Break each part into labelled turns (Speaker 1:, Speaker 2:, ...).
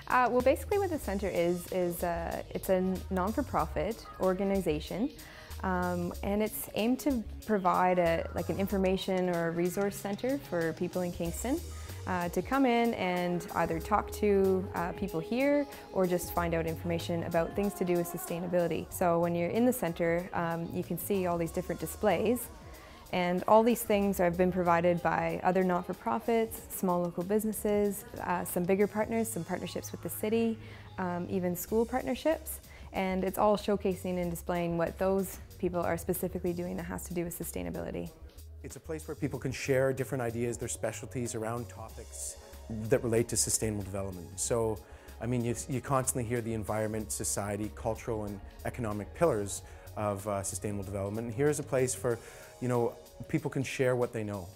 Speaker 1: Well, basically what the centre is it's a non-for-profit organization, and it's aimed to provide an information or a resource centre for people in Kingston to come in and either talk to people here or just find out information about things to do with sustainability. So when you're in the centre, you can see all these different displays. And all these things have been provided by other not-for-profits, small local businesses, some bigger partners, some partnerships with the city, even school partnerships. And it's all showcasing and displaying what those people are specifically doing that has to do with sustainability.
Speaker 2: It's a place where people can share different ideas, their specialties around topics that relate to sustainable development. So, I mean, you constantly hear the environment, society, cultural and economic pillars of sustainable development. And here's a place for, people can share what they know.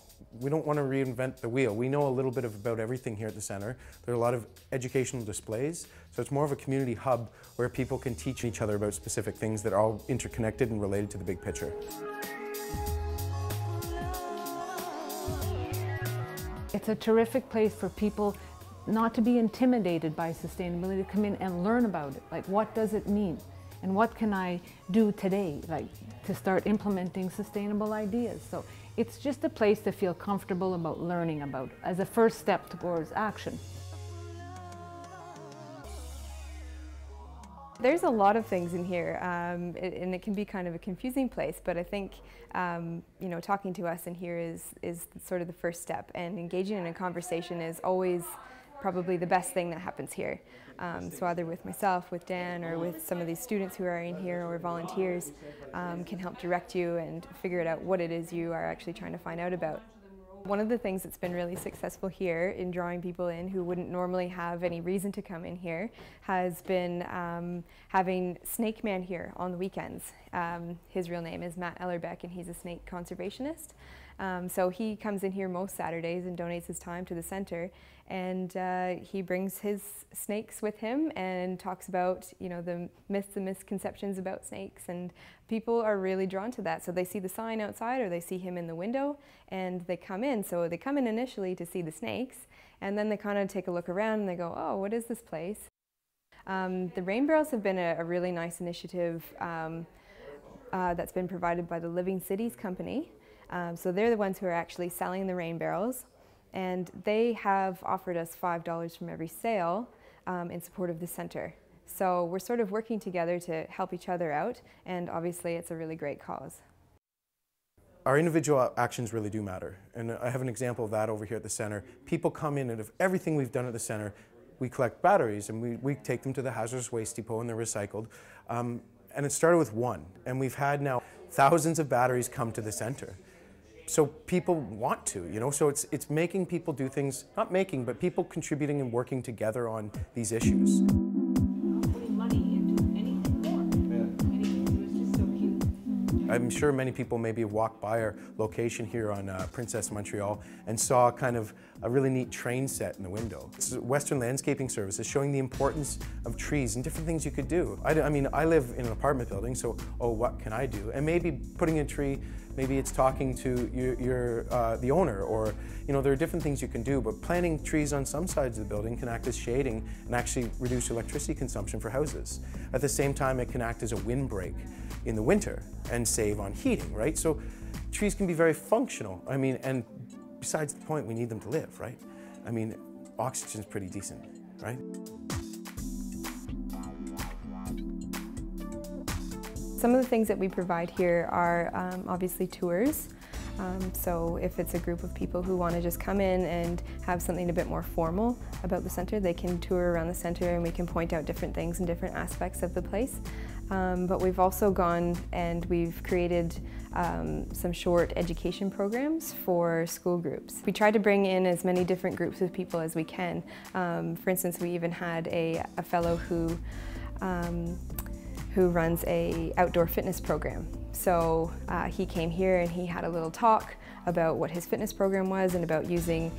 Speaker 2: We don't want to reinvent the wheel. We know a little bit about everything here at the centre. There are a lot of educational displays, so it's more of a community hub where people can teach each other about specific things that are all interconnected and related to the big picture.
Speaker 3: It's a terrific place for people not to be intimidated by sustainability, to come in and learn about it. Like, what does it mean? And what can I do today, to start implementing sustainable ideas? So it's just a place to feel comfortable about learning about as a first step towards action.
Speaker 1: There's a lot of things in here, and it can be kind of a confusing place, but I think talking to us in here is sort of the first step, and engaging in a conversation is always probably the best thing that happens here. So either with myself, with Dan, or with some of these students who are in here or volunteers can help direct you and figure out what it is you are actually trying to find out about. One of the things that's been really successful here in drawing people in who wouldn't normally have any reason to come in here has been having Snake Man here on the weekends. His real name is Matt Ellerbeck, and he's a snake conservationist. So he comes in here most Saturdays and donates his time to the centre, and he brings his snakes with him and talks about the myths and misconceptions about snakes, and people are really drawn to that. So they see the sign outside or they see him in the window and they come in. So they come in initially to see the snakes, and then they kind of take a look around and they go, oh, what is this place? The rain barrels have been a really nice initiative that's been provided by the Living Cities company. So they're the ones who are actually selling the rain barrels, and they have offered us $5 from every sale in support of the centre. So we're sort of working together to help each other out, and obviously it's a really great cause.
Speaker 2: Our individual actions really do matter, and I have an example of that over here at the centre. People come in, and of everything we've done at the centre, we collect batteries and we take them to the hazardous waste depot and they're recycled. And it started with one, and we've had now thousands of batteries come to the centre. So people want to, so it's making people do things, not making, but people contributing and working together on these issues.
Speaker 3: Putting money into anything more. Anything new is just so cute.
Speaker 2: I'm sure many people maybe have walked by our location here on Princess Montreal and saw kind of a really neat train set in the window. It's Western Landscaping Services showing the importance of trees and different things you could do. I mean, I live in an apartment building, so what can I do? And maybe putting a tree, maybe it's talking to the owner, or there are different things you can do, but planting trees on some sides of the building can act as shading and actually reduce electricity consumption for houses. At the same time, it can act as a windbreak in the winter and save on heating, right? So trees can be very functional. I mean, and besides the point, we need them to live, right? I mean, oxygen's pretty decent, right?
Speaker 1: Some of the things that we provide here are obviously tours. So if it's a group of people who want to just come in and have something a bit more formal about the centre, they can tour around the centre and we can point out different things and different aspects of the place. But we've also gone and we've created some short education programs for school groups. We try to bring in as many different groups of people as we can. For instance, we even had a fellow who runs a outdoor fitness program. So he came here and he had a little talk about what his fitness program was and about using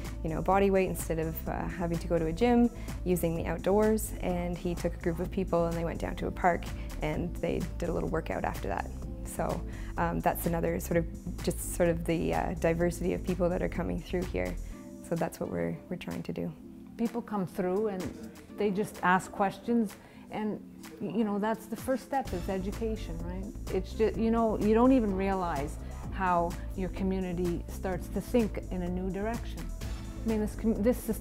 Speaker 1: body weight instead of having to go to a gym, using the outdoors. And he took a group of people and they went down to a park and they did a little workout after that. So that's another sort of the diversity of people that are coming through here. So that's what we're trying to do.
Speaker 3: people come through and they just ask questions, and you know, that's the first step, is education, right? It's just, you know, you don't even realize how your community starts to think in a new direction. I mean,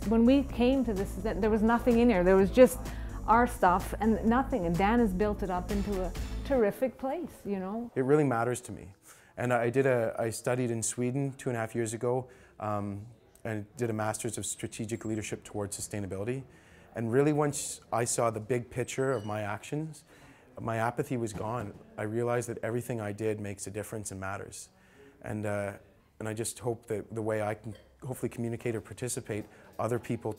Speaker 3: when we came to this, there was nothing in here. There was just our stuff and nothing, and Dan has built it up into a terrific place, you know?
Speaker 2: It really matters to me. And I studied in Sweden 2.5 years ago, and did a Master's of Strategic Leadership towards Sustainability. And really, once I saw the big picture of my actions, my apathy was gone. I realized that everything I did makes a difference and matters. And I just hope that the way I can hopefully communicate or participate, other people,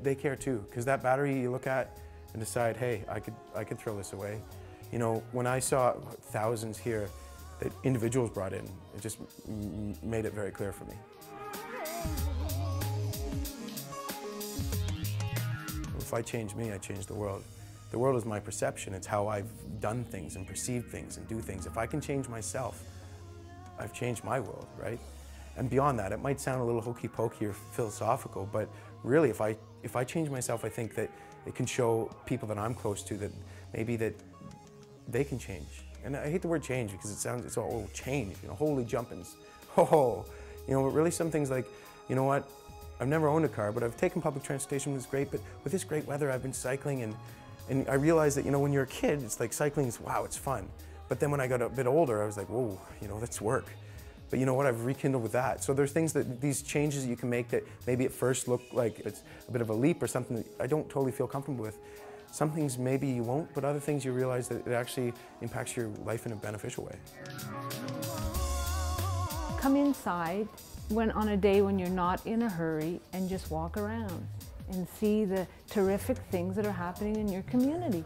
Speaker 2: they care too. Because that battery you look at and decide, hey, I could throw this away. You know, when I saw thousands here that individuals brought in, it just made it very clear for me. If I change me, I change the world. The world is my perception. It's how I've done things and perceived things and do things. If I can change myself, I've changed my world, right? And beyond that, it might sound a little hokey pokey or philosophical, but really, if I change myself, I think that it can show people that I'm close to that maybe that they can change. And I hate the word change because it's all, oh, change, you know, holy jumpins. Oh, you know, but really some things like, you know what, I've never owned a car, but I've taken public transportation, it was great, but with this great weather, I've been cycling, and I realized that, you know, when you're a kid, it's like cycling is, wow, it's fun. But then when I got a bit older, I was like, whoa, you know, that's work. But you know what, I've rekindled with that. So there's things that, these changes that you can make that maybe at first look like it's a bit of a leap or something that I don't totally feel comfortable with. Some things maybe you won't, but other things you realize that it actually impacts your life in a beneficial way.
Speaker 3: Come inside on a day when you're not in a hurry, and just walk around and see the terrific things that are happening in your community.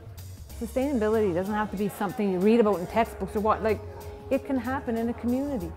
Speaker 3: Sustainability doesn't have to be something you read about in textbooks or what, like, it can happen in a community.